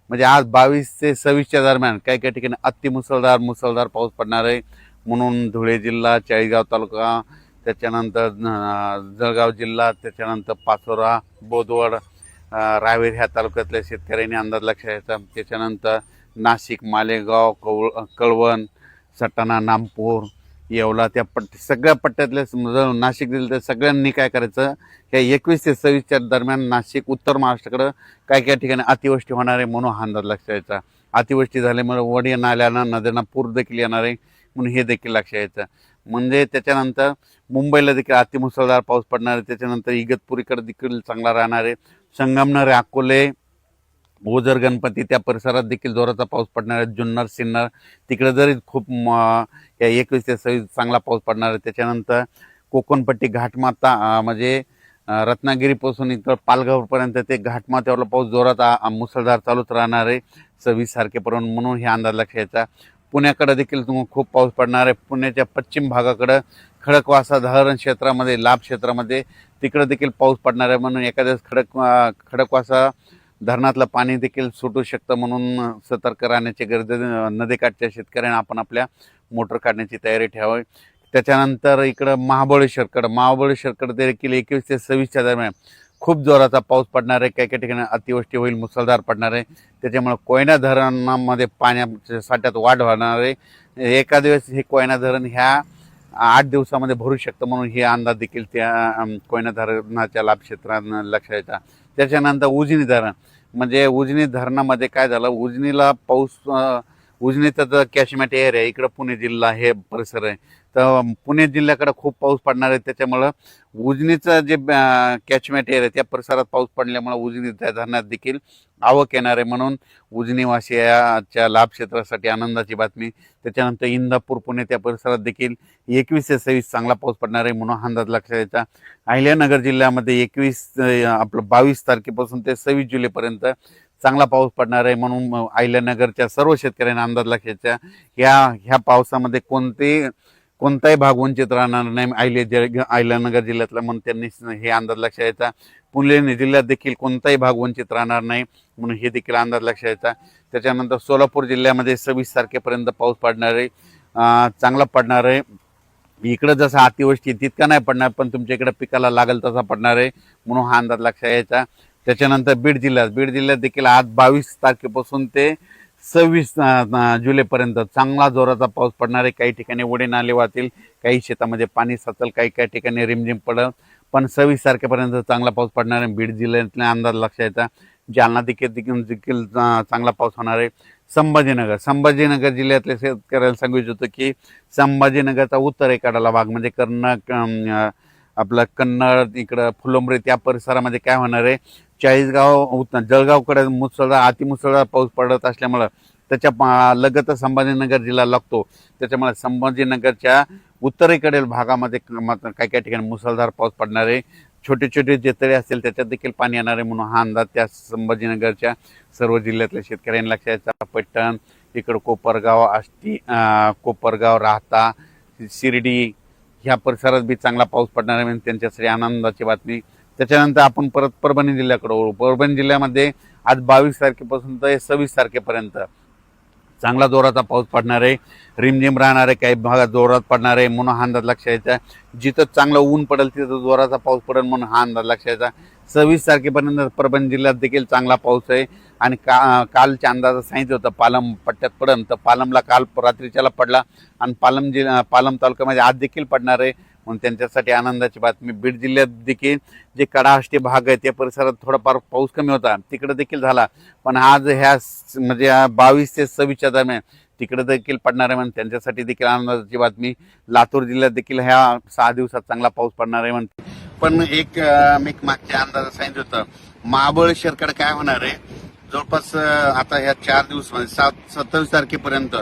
म्हणजे आज 22 ते 26च्या दरम्यान काही काही ठिकाणी मुसळधार पाऊस पडणार आहे म्हणून धुळे जिल्हा, चाळीसगाव तालुका, त्याच्यानंतर जळगाव जिल्हा, त्याच्यानंतर पाचोरा, बोदवड, रावेर ह्या तालुक्यातल्या शेतकऱ्यांनी अंदाज लक्षात घ्यायचा। त्याच्यानंतर नाशिक, मालेगाव, कळवण, सटाणा, नामपूर, येवला त्या सगळ्या पट्ट्यातल्या नाशिक दिलं तर सगळ्यांनी काय करायचं, या 21 ते 26च्या दरम्यान नाशिक, उत्तर महाराष्ट्राकडं काही ठिकाणी अतिवृष्टी होणार आहे म्हणून हा अंदाज लक्षात घ्यायचा। अतिवृष्टी झाल्यामुळे वडी नाल्यांना, नद्यांना पूर देखील येणार आहे म्हणून हे देखील लक्षात घ्यायचं। म्हणजे त्याच्यानंतर मुंबईला देखील अतिमुसळधार पाऊस पडणार आहे। त्याच्यानंतर इगतपुरीकडे देखील चांगला राहणार आहे। संगमनेर, अकोले, ओझर, गणपती त्या परिसरात देखील जोराचा पाऊस पडणार आहे। जुन्नर, सिन्नर तिकडे जरी खूप या 21 ते 26 चांगला पाऊस पडणार आहे। त्याच्यानंतर कोकणपट्टी, घाटमाता म्हणजे रत्नागिरीपासून इतर पालघरपर्यंत ते घाटमाथ्यावरला पाऊस जोरात मुसळधार चालूच राहणार आहे 26 तारखेपर्यंत म्हणून हे अंदाज लक्षात घ्यायचा। पुण्याकडे देखील खूप पाऊस पडणार आहे। पुण्याच्या पश्चिम भागाकडे खडकवासला धरण क्षेत्रामध्ये, लाभ क्षेत्रामध्ये तिकडे देखील पाऊस पडणार आहे म्हणून एखाद्या खडकवासला धरणातलं पाणी देखील सुटू शकतं म्हणून सतर्क राहण्याची गरज आहे। नदीकाठच्या शेतकऱ्यांना आपण आपल्या मोटर काढण्याची तयारी ठेवावी। त्याच्यानंतर इकडं महाबळेश्वरकडे देखील 21 ते 26च्या दरम्यान खूप जोराचा पाऊस पडणार आहे। काही ठिकाणी अतिवृष्टी होईल, मुसळधार पडणार आहे। त्याच्यामुळे कोयना धरणामध्ये पाण्याच्या साठ्यात वाढ होणार आहे। एका दिवस हे कोयना धरण ह्या 8 दिवसामध्ये भरू शकतं म्हणून हे अंदाज देखील त्या कोयना धरणाच्या लाभ क्षेत्रात लक्षात येतात। त्याच्यानंतर उजनी धरण म्हणजे उजनी धरणामध्ये काय झालं, उजनीला पाऊस, उजनीचा जो कॅचमेंट एरिया इकडं पुणे जिल्हा हे परिसर आहे, तर पुणे जिल्ह्याकडे खूप पाऊस पडणार आहे। त्याच्यामुळं उजनीचं जे कॅचमेंट एरिया त्या परिसरात पाऊस पडल्यामुळे उजनी त्या धरणात देखील आवक येणार आहे म्हणून उजनीवासियाच्या लाभ क्षेत्रासाठी आनंदाची बातमी। त्याच्यानंतर इंदापूर, पुणे त्या परिसरात देखील 21 ते 26 चांगला पाऊस पडणार आहे म्हणून अंदाज लक्षात यायचा। अहिल्यानगर जिल्ह्यामध्ये 22 तारखेपासून ते 26 जुलैपर्यंत चांगला पाऊस पडणार आहे म्हणून अहिल्यानगरच्या सर्व शेतकऱ्यांना अंदाज लक्षात ह्या पावसामध्ये कोणताही भाग वंचित राहणार नाही अहिल्यानगर जिल्ह्यातला म्हणून त्यांनी हे अंदाज लक्षात यायचा। पुणे जिल्ह्यात देखील कोणताही भाग वंचित राहणार नाही म्हणून हे देखील अंदाज लक्षात यायचा। त्याच्यानंतर सोलापूर जिल्ह्यामध्ये 26 तारखेपर्यंत पाऊस पडणार आहे, चांगला पडणार आहे। इकडं जसं अतिवृष्टी तितका नाही पडणार पण तुमच्या इकडे पिकाला लागेल तसा पडणार आहे म्हणून हा अंदाज लक्षात यायचा। त्याच्यानंतर बीड जिल्ह्यात देखील आज 22 तारखेपासून ते 26 जुलैपर्यंत चांगला जोराचा पाऊस पडणार आहे। काही ठिकाणी ओढे नाले वाहतील, काही शेतामध्ये पाणी साचल, काही ठिकाणी रिमझिम पडेल, पण 26 तारखेपर्यंत चांगला पाऊस पडणार आहे। बीड जिल्ह्यातला अंदाज लक्षात यायचा। जालना देखील चांगला पाऊस होणार आहे। संभाजीनगर जिल्ह्यातल्या शेतकऱ्याला सांगू इच्छितो की संभाजीनगरचा उत्तरेकडला भाग म्हणजे आपलं कन्नड, इकडं फुलंब्री त्या परिसरामध्ये काय होणार आहे, जळगावकडे अतिमुसळधार पाऊस पडत असल्यामुळं त्याच्या लगत संभाजीनगर जिल्हा लागतो, त्याच्यामुळे संभाजीनगरच्या उत्तरेकडील भागामध्ये काही ठिकाणी मुसळधार पाऊस पडणार आहे। छोटे छोटे जे तळे असतील त्याच्यात देखील पाणी येणार आहे म्हणून हा अंदाज त्या संभाजीनगरच्या सर्व जिल्ह्यातल्या शेतकऱ्यांनी लक्षात घ्यायचा। पैठण, इकडं कोपरगाव, आष्टी, राहता, शिर्डी ह्या परिसरात बी चांगला पाऊस पडणार आहे म्हणजे त्यांच्यासाठी आनंदाची बातमी। त्याच्यानंतर आपण परत परभणी जिल्ह्याकडे वळू। परभणी जिल्ह्यामध्ये आज 22 तारखेपासून ते 26 तारखेपर्यंत चांगला जोराचा पाऊस पडणार आहे, रिमझिम राहणार आहे, काही भागात जोरात पडणार आहे म्हणून हा अंदाज लक्षात यायचा। जिथं चांगलं ऊन पडेल तिथं जोराचा पाऊस पडेल म्हणून हा अंदाज लक्षात यायचा। 26 तारखेपर्यंत परभणी जिल्ह्यात देखील चांगला पाऊस आहे आणि कालच्या अंदाजात सांगितलं होतं पालम पट्ट्यात पडेल, तर पालमला काल रात्रीच्याला पडला आणि पालम तालुक्यामध्ये आज देखील पडणार आहे म्हणून त्यांच्यासाठी आनंदाची बातमी। बीड जिल्ह्यात देखील जे कडाष्टी भाग आहे त्या परिसरात थोडाफार पाऊस कमी होता तिकडे देखील झाला, पण आज म्हणजे 22 ते 26च्या दरम्यान तिकडे देखील पडणार आहे म्हणून त्यांच्यासाठी देखील आनंदाची बातमी। लातूर जिल्ह्यात देखील ह्या 6 दिवसात चांगला पाऊस पडणार आहे म्हणते, पण एक मागच्या अंदाजात सांगितलं होतं महाबळेश्वरकडे काय होणार आहे, जवळपास आता ह्या 4 दिवसामध्ये 27 तारखेपर्यंत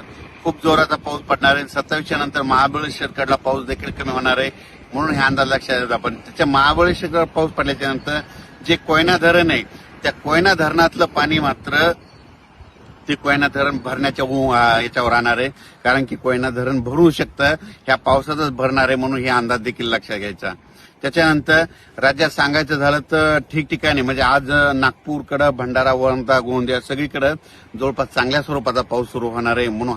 खूप जोराचा पाऊस पडणार आहे। 27च्या नंतर महाबळेश्वरकडला पाऊस देखील कमी होणार आहे म्हणून हे अंदाज लक्षात येतात। पण त्याच्या महाबळेश्वरकडे पाऊस पडल्याच्या नंतर जे कोयना धरण आहे त्या कोयना धरणातलं पाणी मात्र ते कोयना धरण भरण्याच्या याच्यावर राहणार आहे, कारण की कोयना धरण भरू शकतं ह्या पावसातच भरणार आहे म्हणून हे अंदाज देखील लक्षात घ्यायचा। त्याच्यानंतर राज्यात सांगायचं झालं तर ठिकठिकाणी म्हणजे आज नागपूरकडे, भंडारा, वर्धा, गोंदिया सगळीकडे जवळपास चांगल्या स्वरूपाचा पाऊस सुरू होणार आहे. म्हणून